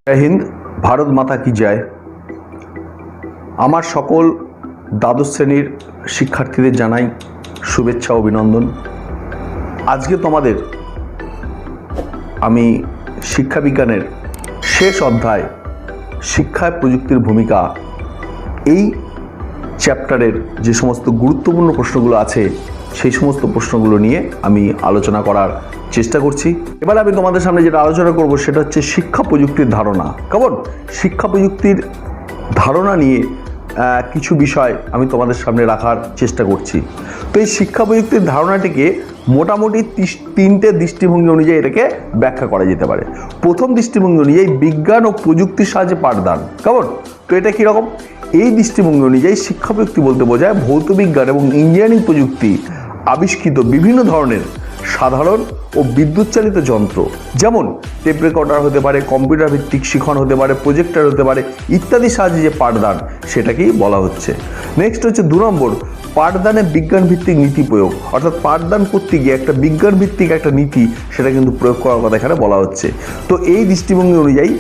জয় হিন্দ, ভারত মাতা কি জয়। আমার সকল দ্বাদশ শ্রেণীর শিক্ষার্থীদের জানাই শুভেচ্ছা ও অভিনন্দন। আজকে তোমাদের আমি শিক্ষাবিজ্ঞানের শেষ অধ্যায় শিক্ষায় প্রযুক্তির ভূমিকা এই চ্যাপ্টারের যে সমস্ত গুরুত্বপূর্ণ প্রশ্নগুলো আছে সেই সমস্ত প্রশ্নগুলো নিয়ে আমি আলোচনা করার চেষ্টা করছি। এবার আমি তোমাদের সামনে যেটা আলোচনা করব সেটা হচ্ছে শিক্ষা প্রযুক্তির ধারণা। কেমন শিক্ষা প্রযুক্তির ধারণা নিয়ে কিছু বিষয় আমি তোমাদের সামনে রাখার চেষ্টা করছি। তো এই শিক্ষা প্রযুক্তির ধারণাটিকে মোটামুটি তিনটে দৃষ্টিভঙ্গি অনুযায়ী এটাকে ব্যাখ্যা করা যেতে পারে। প্রথম দৃষ্টিভঙ্গি অনুযায়ী বিজ্ঞান ও প্রযুক্তির সাহায্যে পাঠদান। কেমন, তো এটা কীরকম? এই দৃষ্টিভঙ্গি অনুযায়ী শিক্ষা প্রযুক্তি বলতে বোঝায় ভৌত বিজ্ঞান এবং ইঞ্জিনিয়ারিং প্রযুক্তি আবিষ্কৃত বিভিন্ন ধরনের সাধারণ ও বিদ্যুৎ চালিত যন্ত্র, যেমন টেপ রেকর্ডার হতে পারে, কম্পিউটার ভিত্তিক শিখন হতে পারে, প্রজেক্টর হতে পারে ইত্যাদির সাহায্যে যে পাঠদান সেটাকেই বলা হচ্ছে। নেক্সট হচ্ছে 2 নম্বর, পাঠদানে বিজ্ঞান ভিত্তিক নীতি প্রয়োগ, অর্থাৎ পাঠদান করতে গিয়ে একটা বিজ্ঞান ভিত্তিক একটা নীতি সেটা কিন্তু প্রয়োগ করার কথা এখানে বলা হচ্ছে। তো এই দৃষ্টিভঙ্গি অনুযায়ী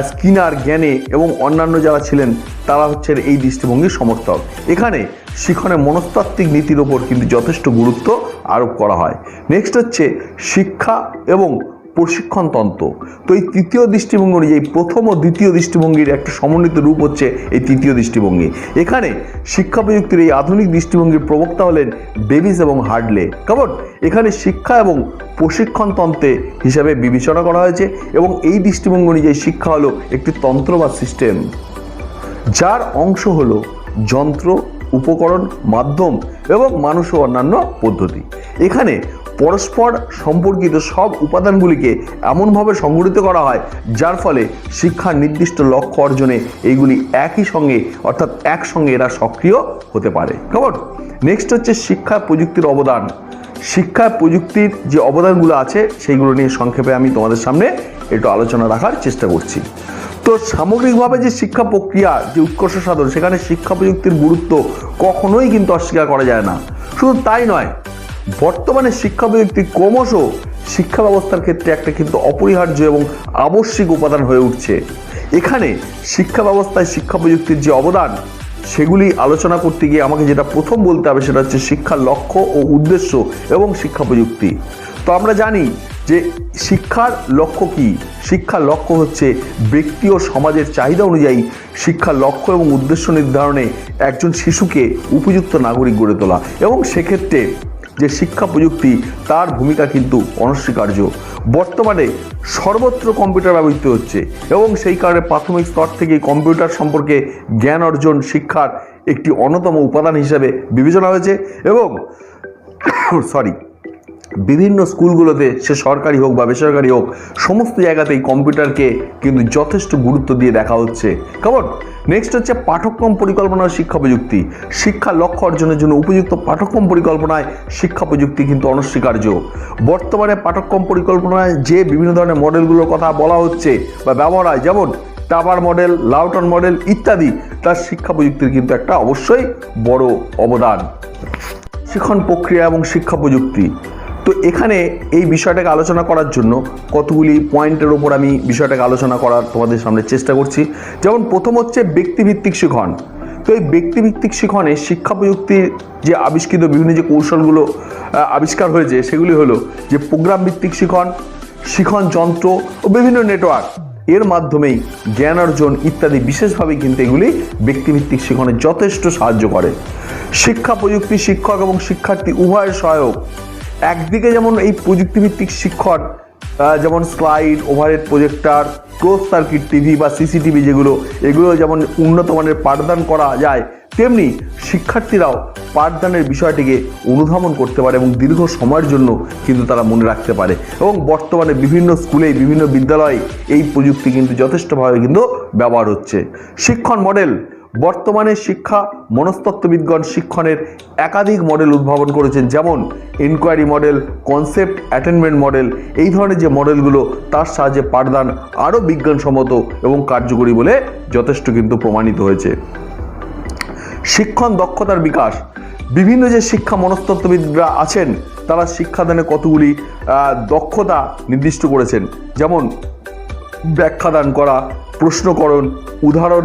স্কিনার, জ্ঞানে এবং অন্যান্য যারা ছিলেন তারা হচ্ছেন এই দৃষ্টিভঙ্গির সমর্থক। এখানে শিক্ষণের মনস্তাত্ত্বিক নীতির ওপর কিন্তু যথেষ্ট গুরুত্ব আরোপ করা হয়। নেক্সট হচ্ছে শিক্ষা এবং প্রশিক্ষণ তন্ত্র। তো এই তৃতীয় দৃষ্টিভঙ্গি অনুযায়ী প্রথম ও দ্বিতীয় দৃষ্টিভঙ্গির একটা সমন্বিত রূপ হচ্ছে এই তৃতীয় দৃষ্টিভঙ্গি। এখানে শিক্ষা প্রযুক্তির এই আধুনিক দৃষ্টিভঙ্গির প্রবক্তা হলেন ডেভিস এবং হার্ডলে। কেমন, এখানে শিক্ষা এবং প্রশিক্ষণ তন্ত্রে হিসাবে বিবেচনা করা হয়েছে এবং এই দৃষ্টিভঙ্গি অনুযায়ী শিক্ষা হলো একটি তন্ত্র বা সিস্টেম, যার অংশ হলো যন্ত্র, উপকরণ, মাধ্যম এবং মানুষ ও অন্যান্য পদ্ধতি। এখানে পরস্পর সম্পর্কিত সব উপাদানগুলিকে এমনভাবে সংগঠিত করা হয় যার ফলে শিক্ষার নির্দিষ্ট লক্ষ্য অর্জনে এইগুলি একই সঙ্গে অর্থাৎ একসঙ্গে এরা সক্রিয় হতে পারে। কেমন, নেক্সট হচ্ছে শিক্ষা প্রযুক্তির অবদান। শিক্ষা প্রযুক্তির যে অবদানগুলো আছে সেইগুলো নিয়ে সংক্ষেপে আমি তোমাদের সামনে একটু আলোচনা রাখার চেষ্টা করছি। তো সামগ্রিকভাবে যে শিক্ষা প্রক্রিয়া যে উৎকর্ষ সাধন, সেখানে শিক্ষা প্রযুক্তির গুরুত্ব কখনোই কিন্তু অস্বীকার করা যায় না। শুধু তাই নয়, বর্তমানে শিক্ষা প্রযুক্তি ক্রমশ শিক্ষা ব্যবস্থার ক্ষেত্রে একটা কিন্তু অপরিহার্য এবং আবশ্যিক উপাদান হয়ে উঠছে। এখানে শিক্ষা ব্যবস্থায় শিক্ষা প্রযুক্তির যে অবদান সেগুলি আলোচনা করতে গিয়ে আমাকে যেটা প্রথম বলতে হবে সেটা হচ্ছে শিক্ষার লক্ষ্য ও উদ্দেশ্য এবং শিক্ষা প্রযুক্তি। তো আমরা জানি যে শিক্ষার লক্ষ্য কি? শিক্ষার লক্ষ্য হচ্ছে ব্যক্তি ও সমাজের চাহিদা অনুযায়ী শিক্ষার লক্ষ্য এবং উদ্দেশ্য নির্ধারণে একজন শিশুকে উপযুক্ত নাগরিক গড়ে তোলা, এবং সেক্ষেত্রে যে শিক্ষা প্রযুক্তি তার ভূমিকা কিন্তু অনস্বীকার্য। বর্তমানে সর্বত্র কম্পিউটার ব্যবহৃত হচ্ছে এবং সেই কারণে প্রাথমিক স্তর থেকে কম্পিউটার সম্পর্কে জ্ঞান অর্জন শিক্ষার একটি অন্যতম উপাদান হিসেবে বিবেচনা হয়েছে এবং বিভিন্ন স্কুলগুলোতে, সে সরকারি হোক বা বেসরকারি হোক, সমস্ত জায়গাতেই কম্পিউটারকে কিন্তু যথেষ্ট গুরুত্ব দিয়ে দেখা হচ্ছে। কেমন, নেক্সট হচ্ছে পাঠ্যক্রম পরিকল্পনা ও শিক্ষা প্রযুক্তি। শিক্ষার লক্ষ্য অর্জনের জন্য উপযুক্ত পাঠ্যক্রম পরিকল্পনায় শিক্ষা প্রযুক্তি কিন্তু অনস্বীকার্য। বর্তমানে পাঠ্যক্রম পরিকল্পনায় যে বিভিন্ন ধরনের মডেলগুলোর কথা বলা হচ্ছে বা ব্যবহার হয়, যেমন টাবার মডেল, লাউটন মডেল ইত্যাদি, তার শিক্ষা প্রযুক্তির কিন্তু একটা অবশ্যই বড় অবদান। শিক্ষণ প্রক্রিয়া এবং শিক্ষা প্রযুক্তি, তো এখানে এই বিষয়টাকে আলোচনা করার জন্য কতগুলি পয়েন্টের ওপর আমি বিষয়টাকে আলোচনা করার তোমাদের সামনে চেষ্টা করছি। যেমন প্রথম হচ্ছে ব্যক্তিভিত্তিক শিখন। তো এই ব্যক্তিভিত্তিক শিখনে শিক্ষা প্রযুক্তির যে আবিষ্কৃত বিভিন্ন যে কৌশলগুলো আবিষ্কার হয়েছে সেগুলি হলো যে প্রোগ্রাম ভিত্তিক শিখন, শিখন যন্ত্র ও বিভিন্ন নেটওয়ার্ক, এর মাধ্যমেই জ্ঞান অর্জন ইত্যাদি বিশেষভাবে কিন্তু এগুলি ব্যক্তিভিত্তিক শিখনে যথেষ্ট সাহায্য করে। শিক্ষা প্রযুক্তি শিক্ষক এবং শিক্ষার্থী উভয়ের সহায়ক। একদিকে যেমন এই প্রযুক্তিভিত্তিক শিক্ষণ, যেমন slide, overhead projector, close circuit TV বা সিসিটিভি এগুলো যেমন উন্নত মানের পাঠদান করা যায়, তেমনি শিক্ষার্থীরাও পাঠদানের বিষয়টিকে অনুধাবন করতে পারে এবং দীর্ঘ সময়ের জন্য কিন্তু তারা মনে রাখতে পারে। এবং বর্তমানে বিভিন্ন স্কুলে, বিভিন্ন বিদ্যালয়ে এই প্রযুক্তি কিন্তু যথেষ্টভাবে কিন্তু ব্যবহার হচ্ছে। শিক্ষণ মডেল, বর্তমানে শিক্ষা মনস্তত্ত্ববিদগণ শিক্ষণের একাধিক মডেল উদ্ভাবন করেছেন, যেমন inquiry model, concept attainment model. এই ধরনের যে মডেলগুলো তার সাহায্যে পাঠদান আরও বিজ্ঞানসম্মত এবং কার্যকরী বলে যথেষ্ট কিন্তু প্রমাণিত হয়েছে। শিক্ষণ দক্ষতার বিকাশ, বিভিন্ন যে শিক্ষা মনস্তত্ত্ববিদরা আছেন তারা শিক্ষাদানে কতগুলি দক্ষতা নির্দিষ্ট করেছেন, যেমন ব্যাখ্যা দান করা, প্রশ্নকরণ, উদাহরণ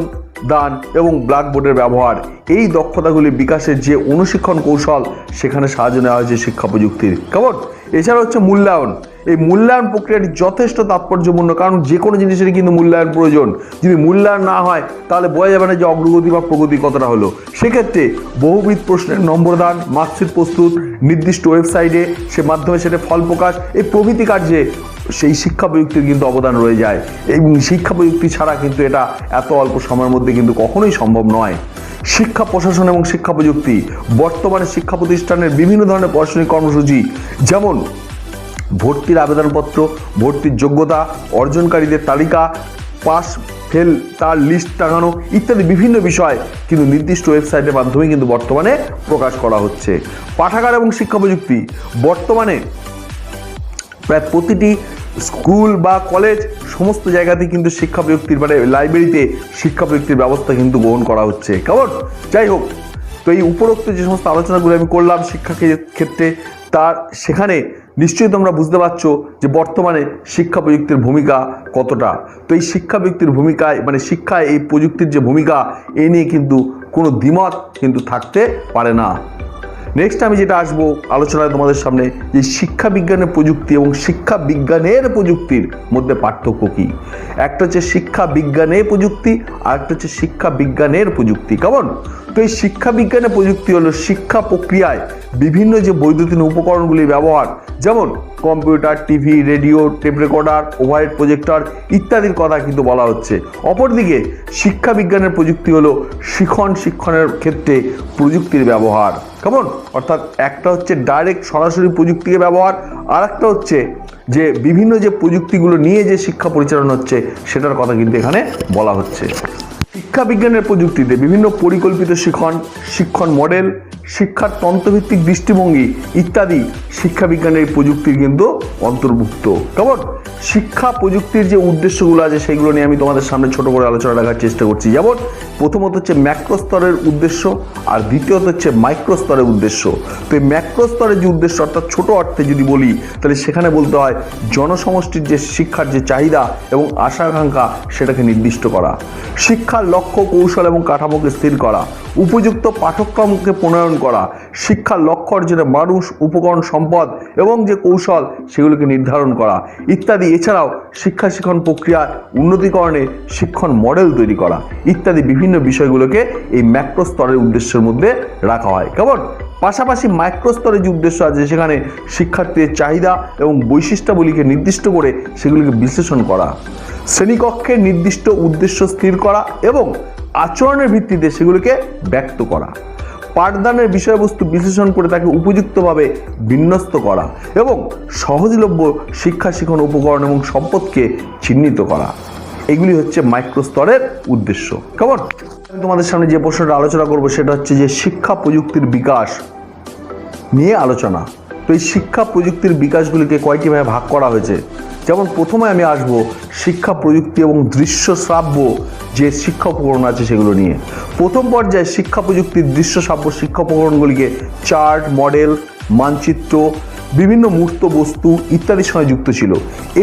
দান এবং ব্ল্যাকবোর্ডের ব্যবহার, এই দক্ষতাগুলি বিকাশের যে অনুশিক্ষণ কৌশল সেখানে সাহায্য নেওয়া হয়েছে শিক্ষা প্রযুক্তির। কেমন? এছাড়া হচ্ছে মূল্যায়ন। এই মূল্যায়ন প্রক্রিয়াটি যথেষ্ট তাৎপর্যপূর্ণ, কারণ যে কোনো জিনিসেরই কিন্তু মূল্যায়ন প্রয়োজন। যদি মূল্যায়ন না হয় তাহলে বোঝা যাবে না যে অগ্রগতি বা প্রগতি কতটা হলো। সেক্ষেত্রে বহুবিধ প্রশ্নের নম্বর দান, মার্কশিট প্রস্তুত, নির্দিষ্ট ওয়েবসাইটে সে মাধ্যমে সেটা ফল প্রকাশ, এই প্রভৃতি কার্যে সেই শিক্ষা প্রযুক্তির কিন্তু অবদান রয়ে যায়। এবং শিক্ষা প্রযুক্তি ছাড়া কিন্তু এটা এত অল্প সময়ের মধ্যে কিন্তু কখনোই সম্ভব নয়। শিক্ষা প্রশাসন এবং শিক্ষা প্রযুক্তি। বর্তমানে শিক্ষা প্রতিষ্ঠানের বিভিন্ন ধরনের প্রশাসনিক কর্মসূচি, যেমন ভর্তির আবেদনপত্র, ভর্তির যোগ্যতা, অর্জনকারীদের তালিকা, পাস ফেল তার লিস্ট টাঙানো ইত্যাদি বিভিন্ন বিষয় কিন্তু নির্দিষ্ট ওয়েবসাইটের মাধ্যমে কিন্তু বর্তমানে প্রকাশ করা হচ্ছে। পাঠাগার এবং শিক্ষা প্রযুক্তি। বর্তমানে প্রায় প্রতিটি স্কুল বা কলেজ সমস্ত জায়গাতেই কিন্তু শিক্ষা প্রযুক্তির মানে লাইব্রেরিতে শিক্ষা প্রযুক্তির ব্যবস্থা কিন্তু গ্রহণ করা হচ্ছে। কেমন? যাই হোক, তো এই উপরোক্ত যে সমস্ত আলোচনাগুলো আমি করলাম শিক্ষা ক্ষেত্রে, তার সেখানে নিশ্চয়ই তোমরা বুঝতে পারছো যে বর্তমানে শিক্ষা প্রযুক্তির ভূমিকা কতটা। তো এই শিক্ষা প্রযুক্তির ভূমিকায় মানে শিক্ষায় এই প্রযুক্তির যে ভূমিকা, এ নিয়ে কিন্তু কোনো দ্বিমত কিন্তু থাকতে পারে না। নেক্সট আমি যেটা আসবো আলোচনায় তোমাদের সামনে, যে শিক্ষা বিজ্ঞানের প্রযুক্তি এবং শিক্ষা বিজ্ঞানের প্রযুক্তির মধ্যে পার্থক্য কী। একটা হচ্ছে শিক্ষা বিজ্ঞানের প্রযুক্তি, আর একটা হচ্ছে শিক্ষা বিজ্ঞানের প্রযুক্তি। কেমন? তো এই শিক্ষা বিজ্ঞানের প্রযুক্তি হলো শিক্ষা প্রক্রিয়ায় বিভিন্ন যে বৈদ্যুতিন উপকরণগুলির ব্যবহার, যেমন computer, TV, radio, tape recorder, overhead projector ইত্যাদির কথা কিন্তু বলা হচ্ছে। অপরদিকে শিক্ষা বিজ্ঞানের প্রযুক্তি হলো শিক্ষণের ক্ষেত্রে প্রযুক্তির ব্যবহার। কেমন? অর্থাৎ একটা হচ্ছে ডাইরেক্ট সরাসরি প্রযুক্তিকে ব্যবহার, আর একটা হচ্ছে যে বিভিন্ন যে প্রযুক্তিগুলো নিয়ে যে শিক্ষা পরিচালনা হচ্ছে সেটার কথা কিন্তু এখানে বলা হচ্ছে। শিক্ষা বিজ্ঞানের প্রযুক্তিতে বিভিন্ন পরিকল্পিত শিক্ষণ মডেল, শিক্ষার তন্ত্রভিত্তিক দৃষ্টিভঙ্গি ইত্যাদি শিক্ষা বিজ্ঞানের প্রযুক্তির কিন্তু অন্তর্ভুক্ত। কেমন? শিক্ষা প্রযুক্তির যে উদ্দেশ্যগুলো আছে সেগুলো নিয়ে আমি তোমাদের সামনে ছোট করে আলোচনা রাখার চেষ্টা করছি। যেমন প্রথমত হচ্ছে ম্যাক্রো স্তরের উদ্দেশ্য, আর দ্বিতীয়ত হচ্ছে মাইক্রো স্তরের উদ্দেশ্য। তো এই ম্যাক্রো স্তরের যে উদ্দেশ্য অর্থাৎ ছোট অর্থে যদি বলি তাহলে সেখানে বলতে হয় জনসমষ্টির যে শিক্ষার যে চাহিদা এবং আশা আকাঙ্ক্ষা সেটাকে নির্দিষ্ট করা, শিক্ষার লক্ষ্য, কৌশল এবং কাঠামোকে স্থির করা, উপযুক্ত পাঠ্যক্রমকে প্রণয়ন করা, শিক্ষার লক্ষ্য অর্জনে মানুষ, উপকরণ, সম্পদ এবং যে কৌশল সেগুলোকে নির্ধারণ করা ইত্যাদি। এছাড়াও শিক্ষণ প্রক্রিয়ার উন্নতিকরণে শিক্ষণ মডেল তৈরি করা ইত্যাদি বিভিন্ন বিষয়গুলোকে এই ম্যাক্রো স্তরের উদ্দেশ্যের মধ্যে রাখা হয়। কেমন? পাশাপাশি মাইক্রো স্তরে যে উদ্দেশ্য আছে সেখানে শিক্ষার্থীদের চাহিদা এবং বৈশিষ্ট্যাবলীকে নির্দিষ্ট করে সেগুলিকে বিশ্লেষণ করা, শ্রেণীকক্ষের নির্দিষ্ট উদ্দেশ্য স্থির করা এবং আচরণের ভিত্তিতে সেগুলিকে ব্যক্ত করা, পাঠদানের বিষয়বস্তু বিশ্লেষণ করে তাকে উপযুক্তভাবে বিন্যস্ত করা এবং সহজলভ্য শিক্ষণ উপকরণ এবং সম্পদকে চিহ্নিত করা। এগুলি হচ্ছে মাইক্রো স্তরের উদ্দেশ্য। কেমন? আমি তোমাদের সামনে যে প্রশ্নটা আলোচনা করব সেটা হচ্ছে যে শিক্ষা প্রযুক্তির বিকাশ নিয়ে আলোচনা। তো এই শিক্ষা প্রযুক্তির বিকাশগুলিকে কয়েকটি ভাবে ভাগ করা হয়েছে। যেমন প্রথমে আমি আসবো শিক্ষা প্রযুক্তি এবং দৃশ্য শ্রাব্য যে শিক্ষা উপকরণ আছে সেগুলো নিয়ে। প্রথম পর্যায়ে শিক্ষা প্রযুক্তির দৃশ্য শ্রাব্য শিক্ষা উপকরণগুলিকে চার্ট, মডেল, মানচিত্র, বিভিন্ন মূর্ত বস্তু ইত্যাদির সঙ্গে যুক্ত ছিল।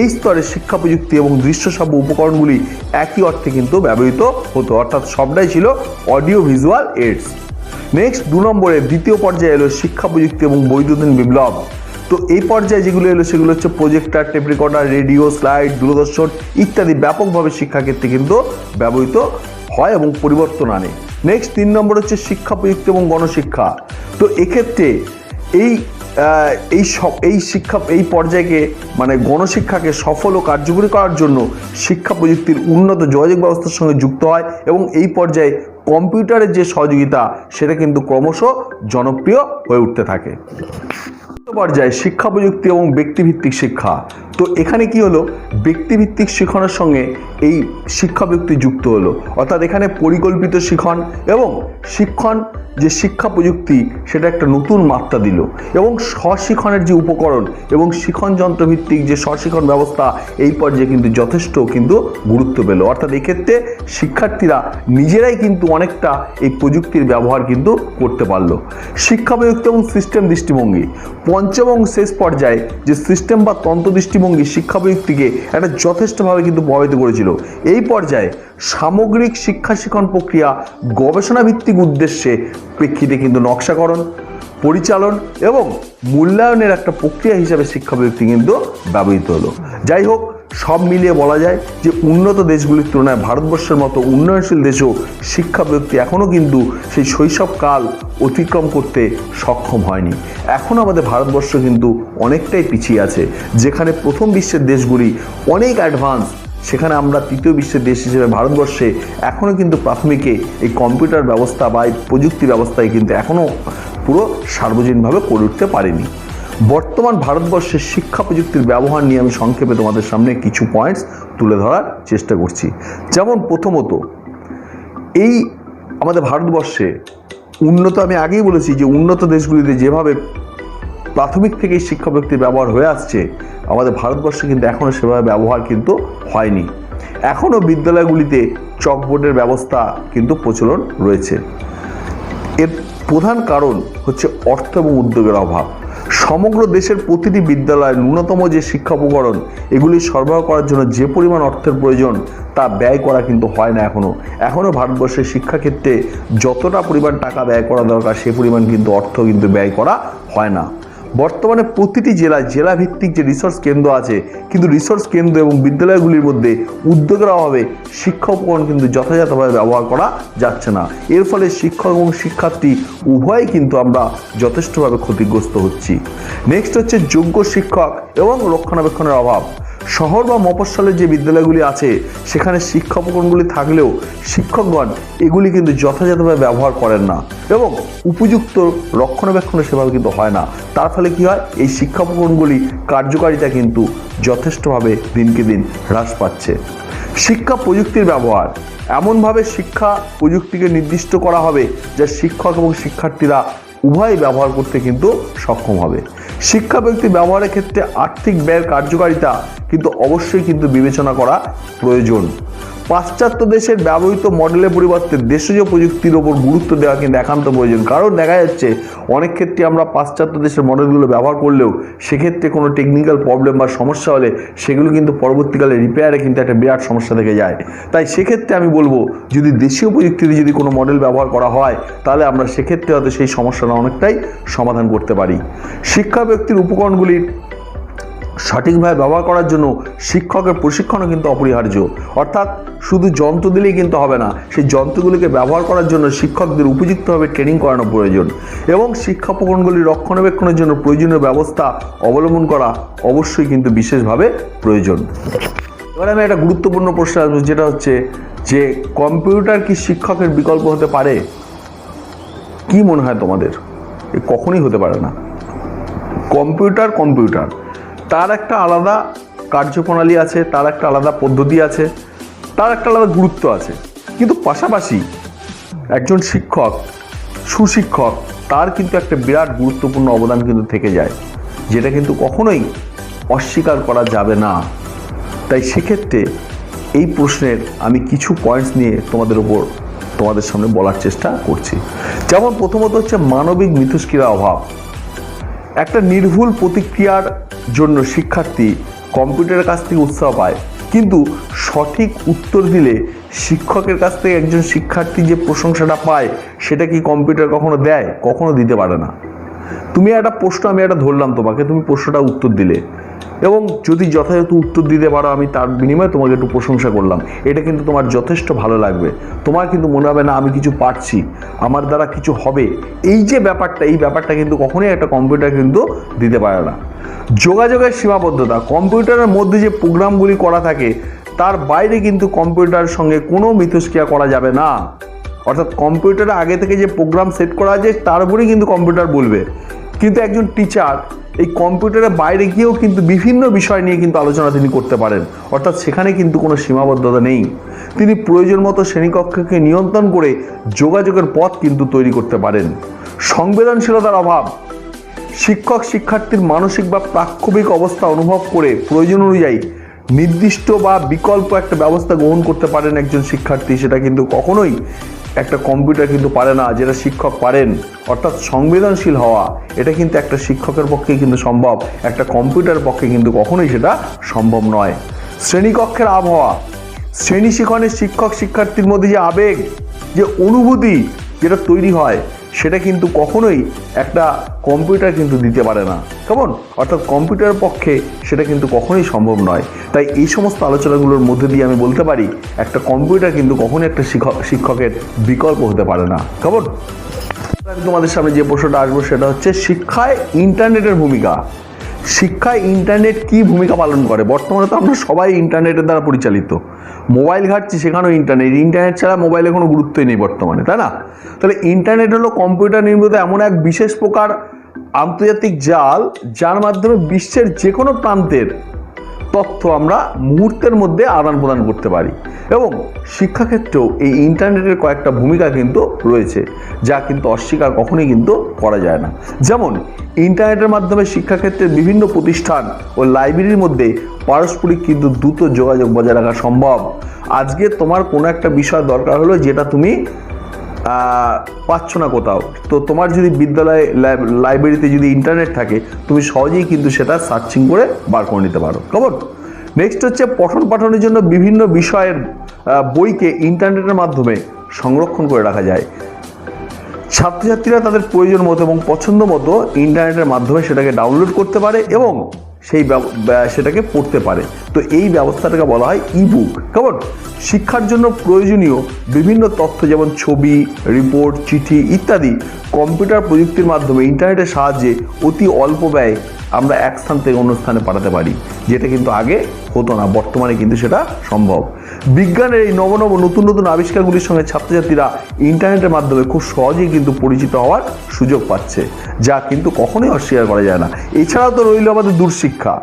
এই স্তরে শিক্ষা প্রযুক্তি এবং দৃশ্য শ্রাব্য উপকরণগুলি একই অর্থে কিন্তু ব্যবহৃত হতো, অর্থাৎ সবটাই ছিল অডিও ভিজুয়াল এইডস। নেক্সট 2 নম্বরে দ্বিতীয় পর্যায়ে এলো শিক্ষা প্রযুক্তি এবং বৈদ্যুতিন বিপ্লব। তো এই পর্যায়ে যেগুলো এলো সেগুলো হচ্ছে projector, tape recorder, radio, slide, দূরদর্শন ইত্যাদি ব্যাপকভাবে শিক্ষাক্ষেত্রে কিন্তু ব্যবহৃত হয় এবং পরিবর্তন আনে। নেক্সট 3 নম্বর হচ্ছে শিক্ষা প্রযুক্তি এবং গণশিক্ষা। তো এক্ষেত্রে এই পর্যায়কে মানে গণশিক্ষাকে সফল ও কার্যকরী করার জন্য শিক্ষা প্রযুক্তির উন্নত যোগাযোগ ব্যবস্থার সঙ্গে যুক্ত হয় এবং এই পর্যায়ে কম্পিউটারের যে সহযোগিতা সেটা কিন্তু ক্রমশ জনপ্রিয় হয়ে উঠতে থাকে। পর্যায়ে শিক্ষা প্রযুক্তি এবং ব্যক্তিভিত্তিক শিক্ষা। তো এখানে কি হলো, ব্যক্তিভিত্তিক শিক্ষণের সঙ্গে এই শিক্ষা প্রযুক্তি যুক্ত হলো, অর্থাৎ এখানে পরিকল্পিত শিক্ষণ এবং যে শিক্ষা প্রযুক্তি সেটা একটা নতুন মাত্রা দিল এবং স্বশিক্ষণের যে উপকরণ এবং শিক্ষণ যন্ত্রভিত্তিক যে স্বশিক্ষণ ব্যবস্থা এই পর্যায়ে কিন্তু যথেষ্ট কিন্তু গুরুত্ব পেল। অর্থাৎ এক্ষেত্রে শিক্ষার্থীরা নিজেরাই কিন্তু অনেকটা এই প্রযুক্তির ব্যবহার কিন্তু করতে পারলো। শিক্ষা প্রযুক্তি এবং সিস্টেম দৃষ্টিভঙ্গি। পঞ্চম এবং শেষ পর্যায়ে যে সিস্টেম বা তন্ত্র দৃষ্টিভঙ্গি শিক্ষা প্রযুক্তিকে একটা যথেষ্টভাবে কিন্তু প্রভাবিত করেছিল। এই পর্যায়ে সামগ্রিক শিক্ষা শিক্ষণ প্রক্রিয়া গবেষণা ভিত্তিক উদ্দেশ্যে প্রেক্ষিতে কিন্তু নকশাকরণ, পরিচালন এবং মূল্যায়নের একটা প্রক্রিয়া হিসাবে শিক্ষা প্রযুক্তি কিন্তু ব্যবহৃত হলো। যাই হোক, সব মিলিয়ে বলা যায় যে উন্নত দেশগুলির তুলনায় ভারতবর্ষের মতো উন্নয়নশীল দেশেও শিক্ষা প্রযুক্তি এখনও কিন্তু সেই শৈশবকাল অতিক্রম করতে সক্ষম হয়নি। এখনও আমাদের ভারতবর্ষ কিন্তু অনেকটাই পিছিয়ে আছে। যেখানে প্রথম বিশ্বের দেশগুলি অনেক অ্যাডভান্স, সেখানে আমরা তৃতীয় বিশ্বের দেশ হিসেবে ভারতবর্ষে এখনও কিন্তু প্রাথমিকে এই কম্পিউটার ব্যবস্থা বা এই প্রযুক্তি ব্যবস্থায় কিন্তু এখনও পুরো সার্বজনীনভাবে করে উঠতে পারেনি। বর্তমান ভারতবর্ষের শিক্ষা প্রযুক্তির ব্যবহার নিয়ে আমি সংক্ষেপে তোমাদের সামনে কিছু পয়েন্টস তুলে ধরার চেষ্টা করছি। যেমন প্রথমত, এই আমাদের ভারতবর্ষে উন্নত, আমি আগেই বলেছি যে উন্নত দেশগুলিতে যেভাবে প্রাথমিক থেকেই শিক্ষা প্রযুক্তির ব্যবহার হয়ে আসছে, আমাদের ভারতবর্ষে কিন্তু এখনও সেভাবে ব্যবহার কিন্তু হয়নি। এখনও বিদ্যালয়গুলিতে চকবোর্ডের ব্যবস্থা কিন্তু প্রচলন রয়েছে। এর প্রধান কারণ হচ্ছে অর্থ এবং উদ্যোগের অভাব। সমগ্র দেশের প্রতিটি বিদ্যালয়ে ন্যূনতম যে শিক্ষা উপকরণ এগুলি সরবরাহ করার জন্য যে পরিমাণ অর্থের প্রয়োজন তা ব্যয় করা কিন্তু হয় না। এখনও ভারতবর্ষের শিক্ষাক্ষেত্রে যতটা পরিমাণ টাকা ব্যয় করা দরকার সে পরিমাণ কিন্তু অর্থ কিন্তু ব্যয় করা হয় না। বর্তমানে প্রতিটি জেলা ভিত্তিক যে রিসোর্স কেন্দ্র আছে, কিন্তু রিসোর্স কেন্দ্র এবং বিদ্যালয়গুলির মধ্যে উদ্যোগের অভাবে শিক্ষা উপকরণ কিন্তু যথাযথভাবে ব্যবহার করা যাচ্ছে না। এর ফলে শিক্ষক এবং শিক্ষার্থী উভয়ই কিন্তু আমরা যথেষ্টভাবে ক্ষতিগ্রস্ত হচ্ছি। নেক্সট হচ্ছে যোগ্য শিক্ষক এবং রক্ষণাবেক্ষণের অভাব। শহর বা মফস্বলের যে বিদ্যালয়গুলি আছে সেখানে শিক্ষা উপকরণগুলি থাকলেও শিক্ষকগণ এগুলি কিন্তু যথাযথভাবে ব্যবহার করেন না এবং উপযুক্ত রক্ষণাবেক্ষণে সেভাবে কিন্তু হয় না। তার ফলে কি হয়, এই শিক্ষা উপকরণগুলি কার্যকারিতা কিন্তু যথেষ্টভাবে দিনকে দিন হ্রাস পাচ্ছে। শিক্ষা প্রযুক্তির ব্যবহার এমনভাবে শিক্ষা প্রযুক্তিকে নির্দিষ্ট করা হবে যা শিক্ষক এবং শিক্ষার্থীরা উভয় ব্যবহার করতে কিন্তু সক্ষম হবে। শিক্ষা প্রযুক্তি ব্যবহারের ক্ষেত্রে আর্থিক ব্যয়ের কার্যকারিতা কিন্তু অবশ্যই কিন্তু বিবেচনা করা প্রয়োজন। পাশ্চাত্য দেশের ব্যবহৃত মডেলের পরিবর্তে দেশজ প্রযুক্তির ওপর গুরুত্ব দেওয়া কিন্তু একান্ত প্রয়োজন। কারণ দেখা যাচ্ছে অনেক ক্ষেত্রে আমরা পাশ্চাত্য দেশের মডেলগুলো ব্যবহার করলেও সেক্ষেত্রে কোনো টেকনিক্যাল প্রবলেম বা সমস্যা হলে সেগুলো কিন্তু পরবর্তীকালে রিপেয়ারে কিন্তু একটা বিরাট সমস্যা থেকে যায়। তাই সেক্ষেত্রে আমি বলবো, যদি দেশীয় প্রযুক্তিতে যদি কোনো মডেল ব্যবহার করা হয় তাহলে আমরা সেক্ষেত্রে হয়তো সেই সমস্যাটা অনেকটাই সমাধান করতে পারি। শিক্ষা ব্যক্তির উপকরণগুলির সঠিকভাবে ব্যবহার করার জন্য শিক্ষকের প্রশিক্ষণও কিন্তু অপরিহার্য। অর্থাৎ শুধু যন্ত্র দিলেই কিন্তু হবে না, সেই যন্ত্রগুলিকে ব্যবহার করার জন্য শিক্ষকদের উপযুক্তভাবে ট্রেনিং করানো প্রয়োজন এবং শিক্ষা উপকরণগুলি রক্ষণাবেক্ষণের জন্য প্রয়োজনীয় ব্যবস্থা অবলম্বন করা অবশ্যই কিন্তু বিশেষভাবে প্রয়োজন। এবার আমি একটা গুরুত্বপূর্ণ প্রশ্ন আসবো, যেটা হচ্ছে যে কম্পিউটার কি শিক্ষকের বিকল্প হতে পারে? কি মনে হয় তোমাদের? কখনোই হতে পারে না। কম্পিউটার তার একটা আলাদা কার্যপ্রণালী আছে, তার একটা আলাদা পদ্ধতি আছে, তার একটা আলাদা গুরুত্ব আছে। কিন্তু পাশাপাশি একজন শিক্ষক, সুশিক্ষক, তার কিন্তু একটা বিরাট গুরুত্বপূর্ণ অবদান কিন্তু থেকে যায়, যেটা কিন্তু কখনোই অস্বীকার করা যাবে না। তাই সেক্ষেত্রে এই প্রশ্নের আমি কিছু পয়েন্টস নিয়ে তোমাদের সামনে বলার চেষ্টা করছি। যেমন প্রথমত হচ্ছে মানবিক মিথস্ক্রিয়ার অভাব। একটা নির্ভুল প্রতিক্রিয়ার জন্য শিক্ষার্থী কম্পিউটারের কাছ থেকে উৎসাহ পায়, কিন্তু সঠিক উত্তর দিলে শিক্ষকের কাছ থেকে একজন শিক্ষার্থী যে প্রশংসাটা পায় সেটা কি কম্পিউটার কখনো দেয়? কখনো দিতে পারে না। তুমি একটা প্রশ্ন, আমি একটা ধরলাম তোমাকে, তুমি প্রশ্নটা উত্তর দিলে এবং যদি যথাযথ উত্তর দিতে পারো, আমি তার বিনিময়ে তোমাকে একটু প্রশংসা করলাম, এটা কিন্তু তোমার যথেষ্ট ভালো লাগবে। তোমার কিন্তু মনে হবে না আমি কিছু পারছি, আমার দ্বারা কিছু হবে। এই যে ব্যাপারটা, এই ব্যাপারটা কিন্তু কখনোই একটা কম্পিউটার কিন্তু দিতে পারে না। যোগাযোগের সীমাবদ্ধতা। কম্পিউটারের মধ্যে যে প্রোগ্রামগুলি করা থাকে তার বাইরে কিন্তু কম্পিউটারের সঙ্গে কোনো মিথস্ক্রিয়া করা যাবে না। অর্থাৎ কম্পিউটারে আগে থেকে যে প্রোগ্রাম সেট করা আছে তার উপরেই কিন্তু কম্পিউটার বলবে। কিন্তু একজন টিচার এই কম্পিউটারের বাইরে গিয়েও কিন্তু বিভিন্ন বিষয় নিয়ে কিন্তু আলোচনা তিনি করতে পারেন। অর্থাৎ সেখানে কিন্তু কোনো সীমাবদ্ধতা নেই। তিনি প্রয়োজন মতো শ্রেণীকক্ষকে নিয়ন্ত্রণ করে যোগাযোগের পথ কিন্তু তৈরি করতে পারেন। সংবেদনশীলতার অভাব। শিক্ষক শিক্ষার্থীর মানসিক বা প্রাক্ষবিক অবস্থা অনুভব করে প্রয়োজন অনুযায়ী নির্দিষ্ট বা বিকল্প একটা ব্যবস্থা গ্রহণ করতে পারেন একজন শিক্ষার্থী, সেটা কিন্তু কখনোই একটা কম্পিউটার কিন্তু পারে না, যেটা শিক্ষক পারেন। অর্থাৎ সংবেদনশীল হওয়া এটা কিন্তু একটা শিক্ষকের পক্ষে কিন্তু সম্ভব, একটা কম্পিউটারের পক্ষে কিন্তু কখনোই সেটা সম্ভব নয়। শ্রেণীকক্ষের আবহাওয়া, শ্রেণী শিক্ষণের শিক্ষক শিক্ষার্থীর মধ্যে যে আবেগ, যে অনুভূতি যেটা তৈরি হয়, সেটা কিন্তু কখনোই একটা কম্পিউটার কিন্তু দিতে পারে না। কেমন? অর্থাৎ কম্পিউটারের পক্ষে সেটা কিন্তু কখনোই সম্ভব নয়। তাই এই সমস্ত আলোচনাগুলোর মধ্যে দিয়ে আমি বলতে পারি একটা কম্পিউটার কিন্তু কখনোই একটা শিক্ষকের বিকল্প হতে পারে না। কেমন? তোমাদের সামনে যে প্রশ্নটা আসবো সেটা হচ্ছে শিক্ষায় ইন্টারনেটের ভূমিকা। শিক্ষায় ইন্টারনেট কি ভূমিকা পালন করে? বর্তমানে তো আমরা সবাই ইন্টারনেটের দ্বারা পরিচালিত। মোবাইল ঘাটছি, সেখানেও ইন্টারনেট ছাড়া মোবাইলে কোনো গুরুত্বই নেই বর্তমানে, তাই না? তাহলে ইন্টারনেট হলো কম্পিউটার নির্মিত এমন এক বিশেষ প্রকার আন্তর্জাতিক জাল, যার মাধ্যমে বিশ্বের যে কোনো প্রান্তের তথ্য আমরা মুহূর্তের মধ্যে আদান প্রদান করতে পারি। এবং শিক্ষাক্ষেত্রেও এই ইন্টারনেটের কয়েকটা ভূমিকা কিন্তু রয়েছে, যা কিন্তু অস্বীকার কখনোই কিন্তু করা যায় না। যেমন ইন্টারনেটের মাধ্যমে শিক্ষাক্ষেত্রের বিভিন্ন প্রতিষ্ঠান ও লাইব্রেরির মধ্যে পারস্পরিক কিন্তু দ্রুত যোগাযোগ বজায় রাখা সম্ভব। আজকে তোমার কোনো একটা বিষয় দরকার হলো যেটা তুমি পাচ্ছ না কোথাও, তো তোমার যদি বিদ্যালয়ে লাইব্রেরিতে যদি ইন্টারনেট থাকে, তুমি সহজেই কিন্তু সেটা সার্চিং করে বার করে নিতে পারো। খবর। নেক্সট হচ্ছে পঠন পাঠনের জন্য বিভিন্ন বিষয়ের বইকে ইন্টারনেটের মাধ্যমে সংরক্ষণ করে রাখা যায়। ছাত্রছাত্রীরা তাদের প্রয়োজন মতো এবং পছন্দ মতো ইন্টারনেটের মাধ্যমে সেটাকে ডাউনলোড করতে পারে এবং সেটাকে পড়তে পারে। তো এই ব্যবস্থাটাকে বলা হয় ইবুক। কেমন? শিক্ষার জন্য প্রয়োজনীয় বিভিন্ন তথ্য যেমন ছবি, রিপোর্ট, চিঠি ইত্যাদি কম্পিউটার প্রযুক্তির মাধ্যমে ইন্টারনেটের সাহায্যে অতি অল্প ব্যয়ে আমরা এক স্থান থেকে অন্য স্থানে পাঠাতে পারি, যেটা কিন্তু আগে হতো না। বর্তমানে কিন্তু সেটা সম্ভব। বিজ্ঞানের এই নতুন নতুন আবিষ্কারগুলির সঙ্গে ছাত্রছাত্রীরা ইন্টারনেটের মাধ্যমে খুব সহজেই কিন্তু পরিচিত হওয়ার সুযোগ পাচ্ছে, যা কিন্তু কখনোই অস্বীকার করা যায় না। এছাড়াও তো রইল আমাদের দূরশিক্ষা,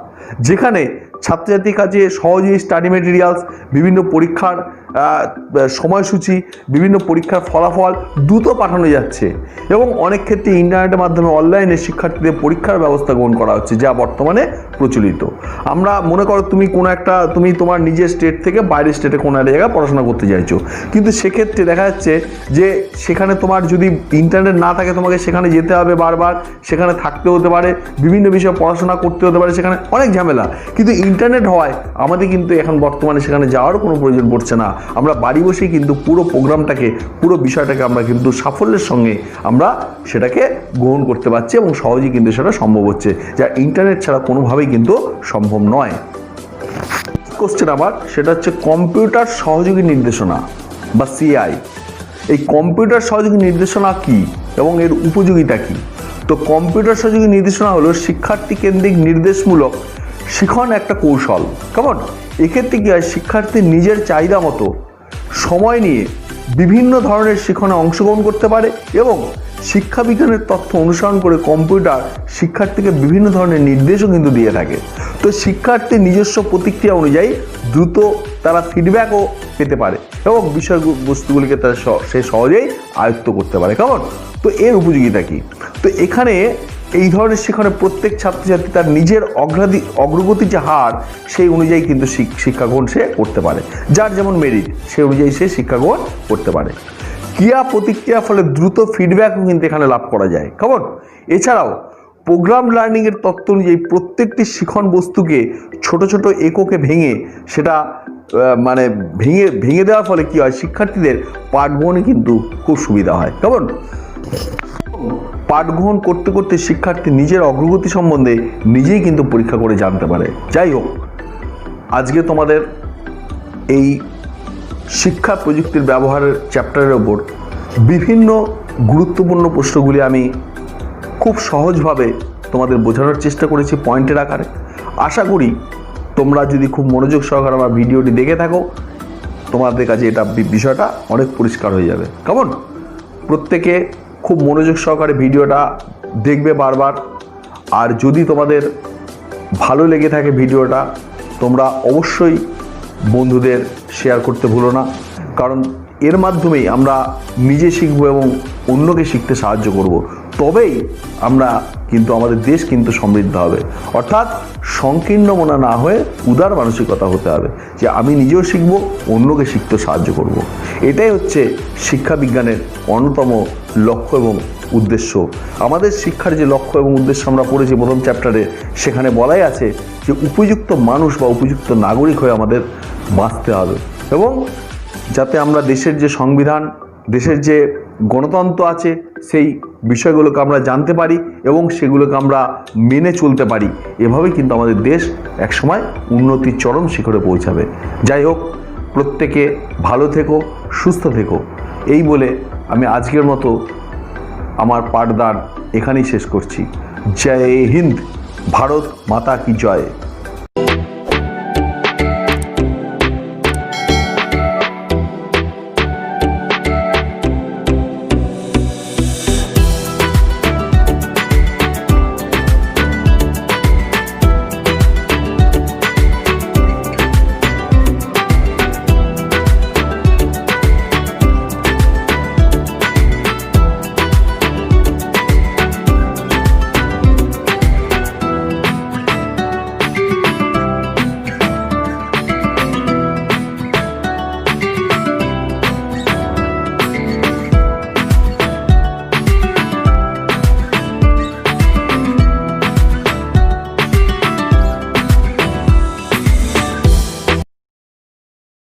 যেখানে ছাত্রছাত্রীর কাছে সহজেই স্টাডি মেটেরিয়ালস, বিভিন্ন পরীক্ষার সময়সূচি, বিভিন্ন পরীক্ষার ফলাফল দ্রুত পাঠানো যাচ্ছে এবং অনেক ক্ষেত্রে ইন্টারনেটের মাধ্যমে অনলাইনে শিক্ষার্থীদের পরীক্ষার ব্যবস্থা গ্রহণ করা হচ্ছে, যা বর্তমানে প্রচলিত। আমরা মনে করো তুমি তোমার নিজের স্টেট থেকে বাইরের স্টেটে কোনো একটা জায়গায় পড়াশোনা করতে চাইছো, কিন্তু সেক্ষেত্রে দেখা যাচ্ছে যে সেখানে তোমার যদি ইন্টারনেট না থাকে, তোমাকে সেখানে যেতে হবে বারবার, সেখানে থাকতে হতে পারে, বিভিন্ন বিষয়ে পড়াশোনা করতে হতে পারে, সেখানে অনেক ঝামেলা। কিন্তু ইন্টারনেট হওয়ায় আমাদের কিন্তু এখন বর্তমানে সেখানে যাওয়ার কোনো প্রয়োজন পড়ছে না। আমরা বাড়ি বসেই কিন্তু পুরো প্রোগ্রামটাকে, পুরো বিষয়টাকে আমরা কিন্তু সাফল্যের সঙ্গে আমরা সেটাকে গ্রহণ করতে পারছি এবং সহজেই কিন্তু সেটা সম্ভব হচ্ছে, যা ইন্টারনেট ছাড়া কোনোভাবেই কিন্তু সম্ভব নয়। কোশ্চেন আবার সেটা হচ্ছে কম্পিউটার সহযোগী নির্দেশনা বা সিআই। এই কম্পিউটার সহযোগী নির্দেশনা কি এবং এর উপযোগিতা কি? তো কম্পিউটার সহযোগী নির্দেশনা হলো শিক্ষার্থী কেন্দ্রিক নির্দেশমূলক শিখন একটা কৌশল। কেমন? এক্ষেত্রে কি হয়, শিক্ষার্থী নিজের চাহিদা মতো সময় নিয়ে বিভিন্ন ধরনের শিখনে অংশগ্রহণ করতে পারে এবং শিক্ষাবিজ্ঞানের তথ্য অনুসরণ করে কম্পিউটার শিক্ষার্থীকে বিভিন্ন ধরনের নির্দেশও কিন্তু দিয়ে থাকে। তো শিক্ষার্থীর নিজস্ব প্রতিক্রিয়া অনুযায়ী দ্রুত তারা ফিডব্যাকও পেতে পারে এবং বিষয়বস্তুগুলিকে তারা সে সহজেই আয়ত্ত করতে পারে। কেমন? তো এর উপযোগিতা কি? তো এখানে এই ধরনের সেখানে প্রত্যেক ছাত্রছাত্রী তার নিজের অগ্রগতির যে হার, সেই অনুযায়ী কিন্তু শিক্ষা গ্রহণ সে করতে পারে। যার যেমন মেরিট, সেই অনুযায়ী সে শিক্ষা গ্রহণ করতে পারে। ক্রিয়া প্রতিক্রিয়ার ফলে দ্রুত ফিডব্যাকও কিন্তু এখানে লাভ করা যায়। কেমন? এছাড়াও প্রোগ্রাম লার্নিংয়ের তত্ত্ব অনুযায়ী প্রত্যেকটি শিখন বস্তুকে ছোট ছোট এককে ভেঙে সেটা ভেঙে দেওয়ার ফলে কি হয়, শিক্ষার্থীদের পাঠ গ্রহণে কিন্তু খুব সুবিধা হয়। কেমন? পাঠ গ্রহণ করতে করতে শিক্ষার্থী নিজের অগ্রগতি সম্বন্ধে নিজেই কিন্তু পরীক্ষা করে জানতে পারে। যাই হোক, আজকে তোমাদের এই শিক্ষা প্রযুক্তির ব্যবহারের চ্যাপ্টারের ওপর বিভিন্ন গুরুত্বপূর্ণ প্রশ্নগুলি আমি খুব সহজভাবে তোমাদের বোঝানোর চেষ্টা করেছি পয়েন্টের আকারে। আশা করি তোমরা যদি খুব মনোযোগ সহকারে আমার ভিডিওটি দেখে থাকো, তোমাদের কাছে এটা বিষয়টা অনেক পরিষ্কার হয়ে যাবে। কেমন? প্রত্যেকে খুব মনোযোগ সহকারে ভিডিওটা দেখবে বারবার। আর যদি তোমাদের ভালো লেগে থাকে ভিডিওটা, তোমরা অবশ্যই বন্ধুদের শেয়ার করতে ভুলো না, কারণ এর মাধ্যমেই আমরা নিজে শিখব এবং অন্যকে শিখতে সাহায্য করব, তবেই আমরা কিন্তু আমাদের দেশ কিন্তু সমৃদ্ধ হবে। অর্থাৎ সংকীর্ণ মনা না হয়ে উদার মানসিকতা হতে হবে, যে আমি নিজেও শিখব, অন্যকে শিখতে সাহায্য করব। এটাই হচ্ছে শিক্ষা বিজ্ঞানের অন্যতম লক্ষ্য এবং উদ্দেশ্য। আমাদের শিক্ষার যে লক্ষ্য এবং উদ্দেশ্য আমরা পড়েছি প্রথম চ্যাপ্টারে, সেখানে বলাই আছে যে উপযুক্ত মানুষ বা উপযুক্ত নাগরিক হয়ে আমাদের বাঁচতে হবে, এবং যাতে আমরা দেশের যে সংবিধান, দেশের যে গণতন্ত্র আছে, সেই বিষয়গুলোকে আমরা জানতে পারি এবং সেগুলোকে আমরা মেনে চলতে পারি। এভাবেই কিন্তু আমাদের দেশ একসময় উন্নতির চরম শিখরে পৌঁছাবে। যাই হোক, প্রত্যেকে ভালো থেকো, সুস্থ থেকো, এই বলে আমি আজকের মতো আমার পাঠদান এখানেই শেষ করছি। জয় হিন্দ, ভারত মাতা কি জয়।